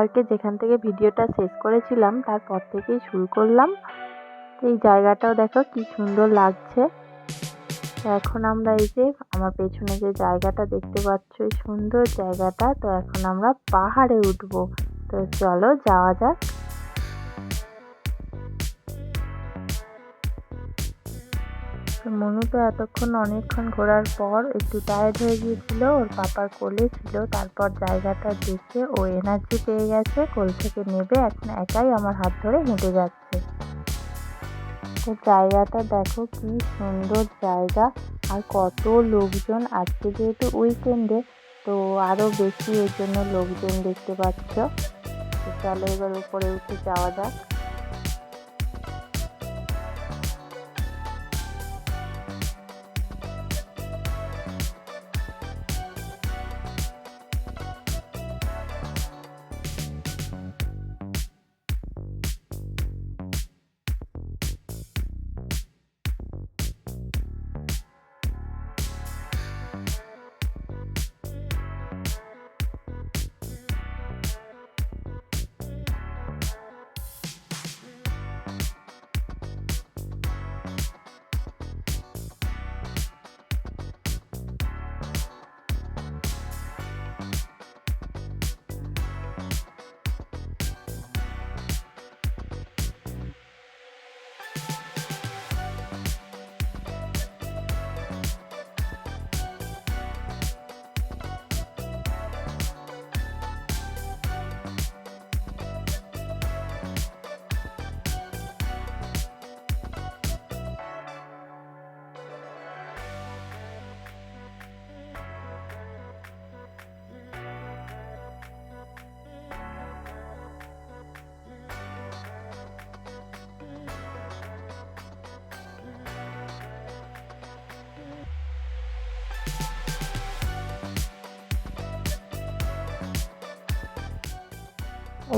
পার্কে যেখান থেকে ভিডিওটা শেষ করেছিলাম তারপর থেকেই শুরু করলাম। এই জায়গাটাও দেখো কি সুন্দর লাগছে। তো এখন আমরা এই যে আমার পেছনে যে জায়গাটা দেখতে পাচ্ছ, এই সুন্দর জায়গাটা, তো এখন আমরা পাহাড়ে উঠবো। তো চলো যাওয়া যাক। তো মনু তো এতক্ষণ অনেকক্ষণ ঘোরার পর একটু টায়ার্ড হয়ে গিয়েছিল, ওর পাপার কোলে ছিল। তারপর জায়গাটা দেখে ও এনার্জি পেয়ে গেছে, কোল থেকে নেবে এখন একাই আমার হাত ধরে হেঁটে যাচ্ছে। তো জায়গাটা দেখো কি সুন্দর জায়গা, আর কত লোকজন। আজকে যেহেতু উইকেন্ডে তো আরো বেশি এর জন্য লোকজন দেখতে পাচ্ছ। তো চলো এবার উপরে উঠে যাওয়া যাক।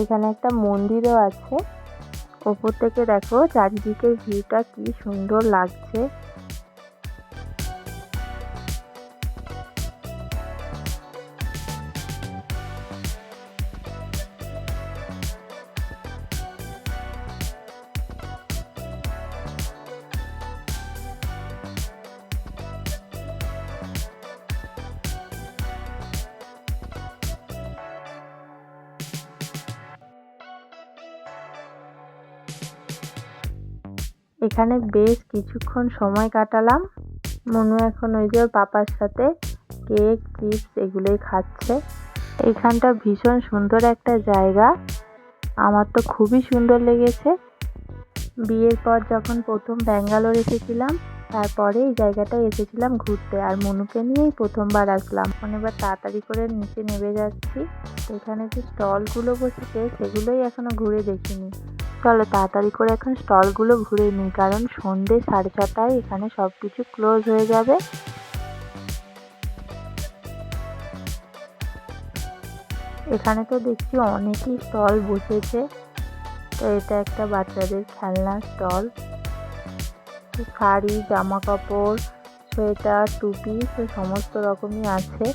এখানে একটা মন্দিরও আছে। উপর থেকে দেখো চারিদিকের ভিউটা কি সুন্দর লাগছে। এখানে বেশ কিছুক্ষণ সময় কাটালাম। মনু এখন ওই যে ওর পাপার সাথে কেক চিপস এগুলোই খাচ্ছে। এইখানটা ভীষণ সুন্দর একটা জায়গা, আমার তো খুবই সুন্দর লেগেছে। বিয়ের পর যখন প্রথম ব্যাঙ্গালোর এসেছিলাম তারপরে এই জায়গাটায় এসেছিলাম ঘুরতে, আর মনুকে নিয়েই প্রথমবার আসলাম। এখন এবার তাড়াতাড়ি করে নিচে নেমে যাচ্ছি। এখানে যে স্টলগুলো বসেছে সেগুলোই এখনো ঘুরে দেখিনি। চলো তাড়াতাড়ি করে এখন স্টলগুলো ঘুরে নিই, কারণ সন্ধ্যে 6:30টায় এখানে সব কিছু ক্লোজ হয়ে যাবে। এখানে তো দেখছি অনেকই স্টল বসেছে। তো এটা একটা বাচ্চাদের খেলনা স্টল, শাড়ি জামা কাপড় সোয়েটার টুপি তো সমস্ত রকমই আছে।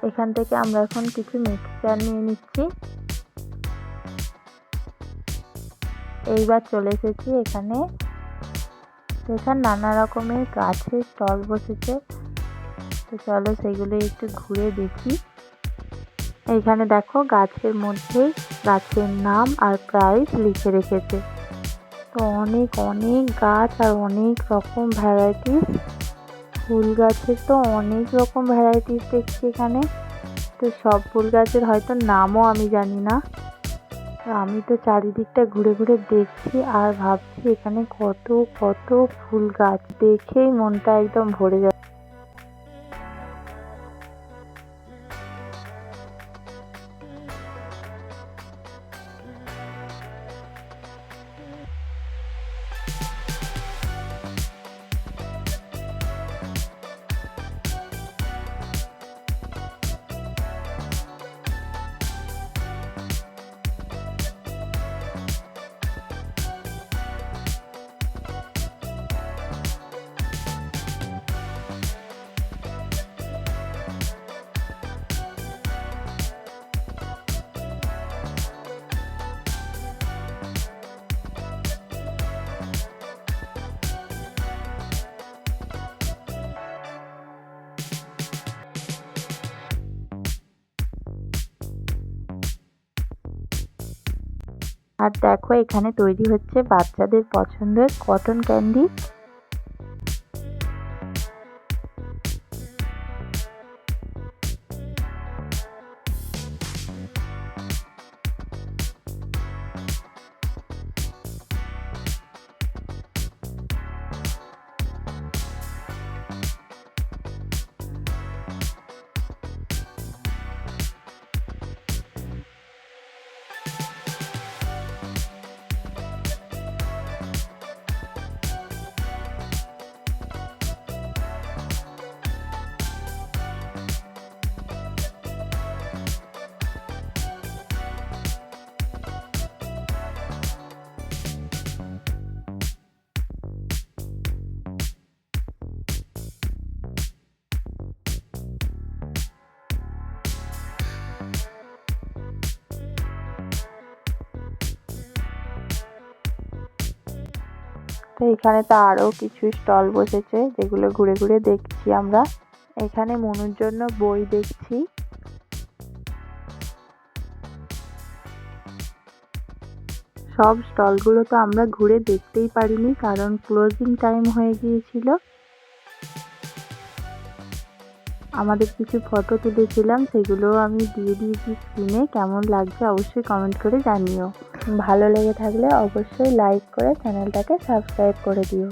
এখান থেকে আমরা এখন কিছু মিক্সচার নিয়ে নিচ্ছি। এইবার চলে এসেছি এখানে নানা রকমের গাছের স্টল বসেছে। তো চলো সেগুলো একটু ঘুরে দেখি। এইখানে দেখো গাছের মধ্যেই গাছের নাম আর প্রাইস লিখে রেখেছে। তো অনেক অনেক গাছ আর অনেক রকম ভ্যারাইটিস। ফুল গাছের তো অনেক রকম ভ্যারাইটিস দেখছি এখানে। তো সব ফুল গাছের হয়তো নামও আমি জানি না। আমি তো চারিদিকটা ঘুরে ঘুরে দেখছি আর ভাবছি এখানে কত কত ফুল গাছ, দেখেই মনটা একদম ভরে যায়। আর দেখো এখানে তৈরি হচ্ছে বাচ্চাদের পছন্দের কটন ক্যান্ডি। তো এখানে তো আরো কিছু স্টল বসেছে যেগুলো ঘুরে ঘুরে দেখছি আমরা। এখানে মনুর জন্য বই দেখছি। সব স্টলগুলো তো আমরা ঘুরে দেখতেই পারিনি কারণ ক্লোজিং টাইম হয়ে গিয়েছিল। আমাদের কিছু ফটো তুলেছিলাম, সেগুলো আমি দিয়ে দিয়েছি স্ক্রিনে। কেমন লাগছে অবশ্যই কমেন্ট করে জানিও। ভালো লেগে থাকলে অবশ্যই লাইক করে চ্যানেলটাকে সাবস্ক্রাইব করে দিও।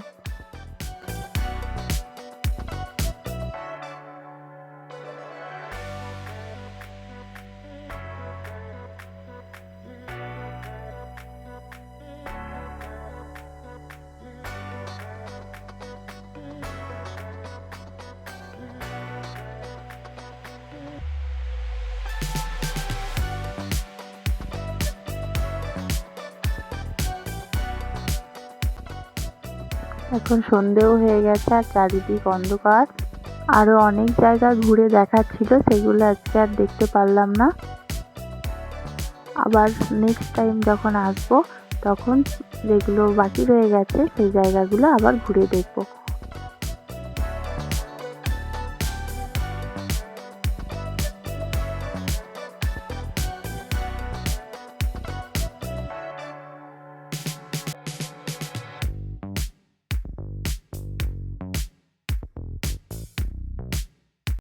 এখন সন্ধেও হয়ে গেছে আর চারিদিক অন্ধকার। আরো অনেক জায়গা ঘুরে দেখার ছিল, সেগুলো আজকে আর দেখতে পারলাম না। আবার নেক্সট টাইম যখন আসবো তখন যেগুলো বাকি রয়ে গেছে সেই জায়গাগুলো আবার ঘুরে দেখবো।